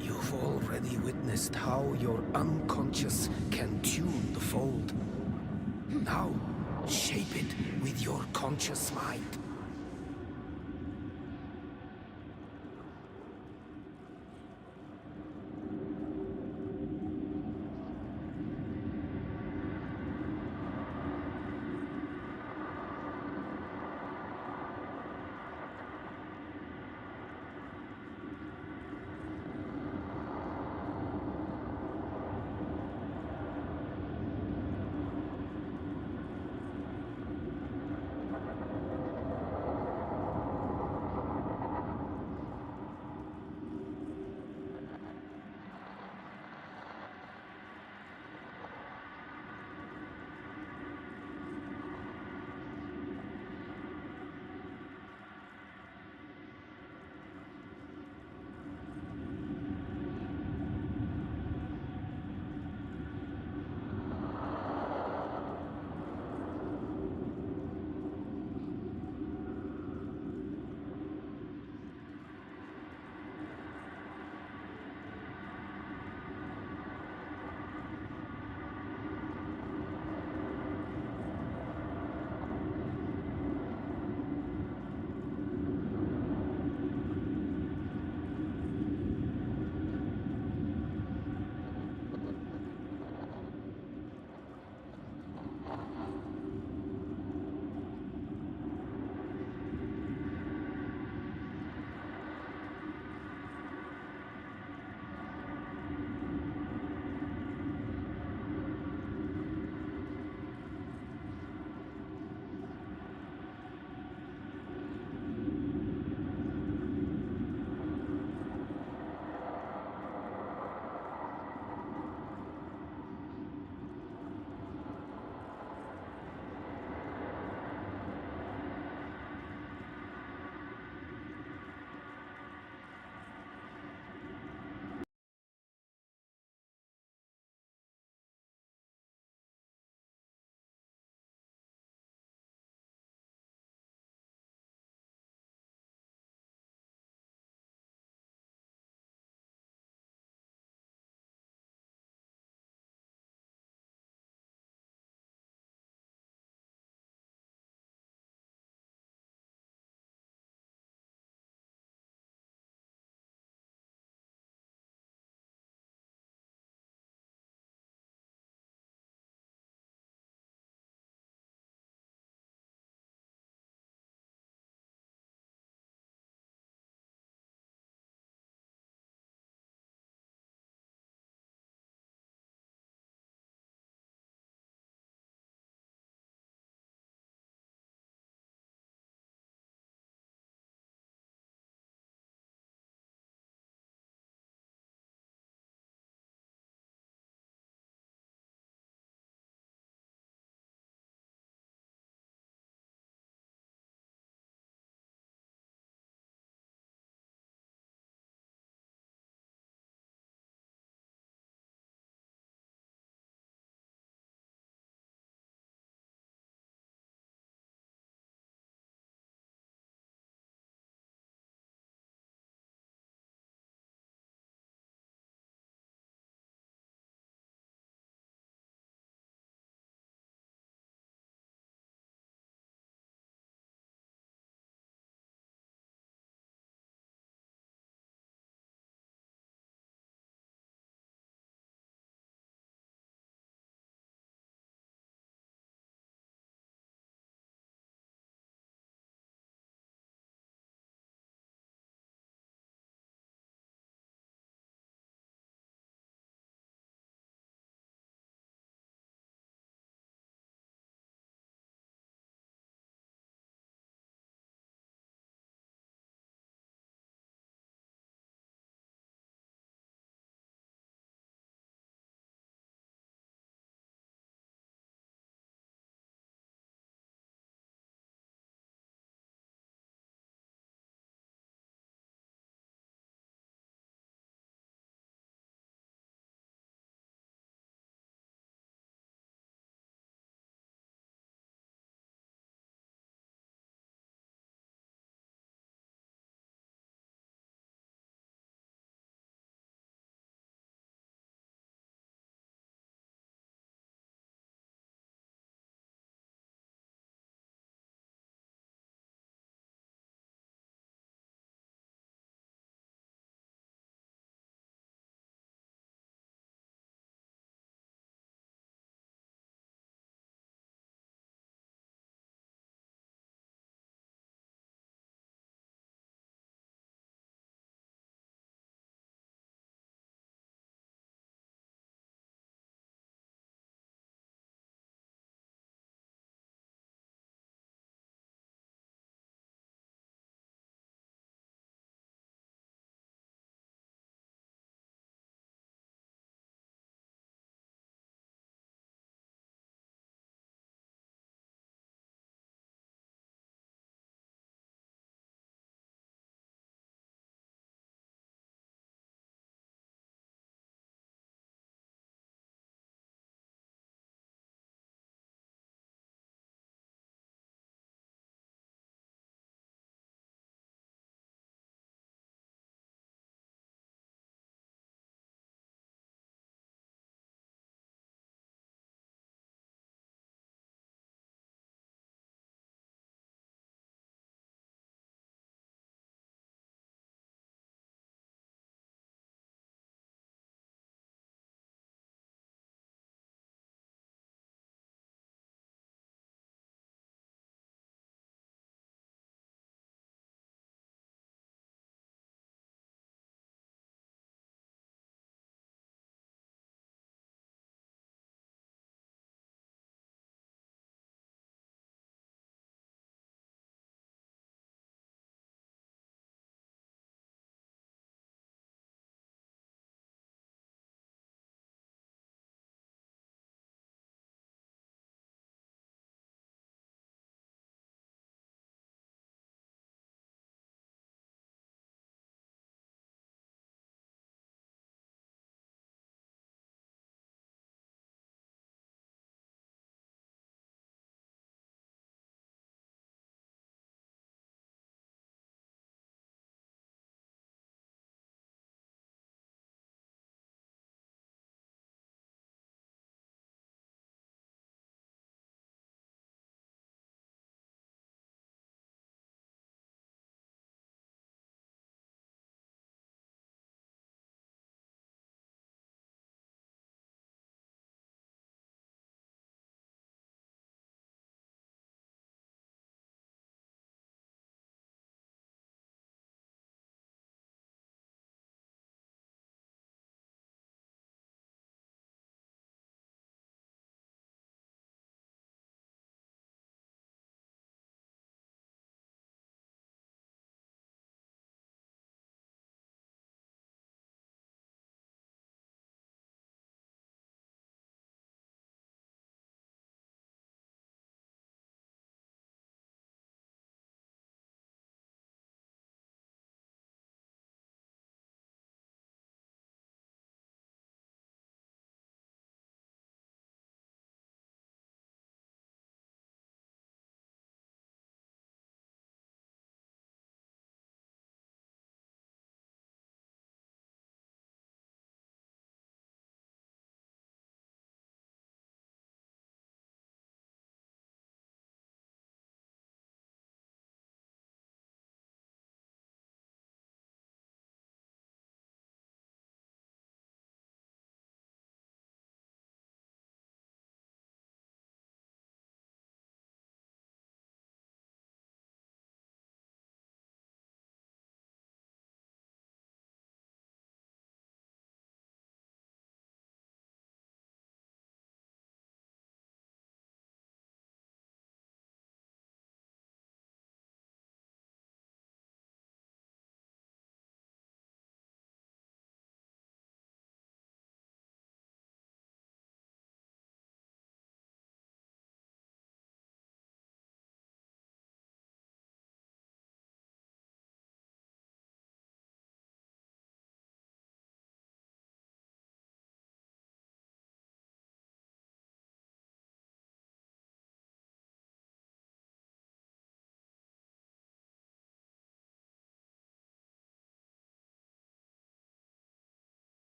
You've already witnessed how your unconscious can tune the Fold. Now, shape it with your conscious mind.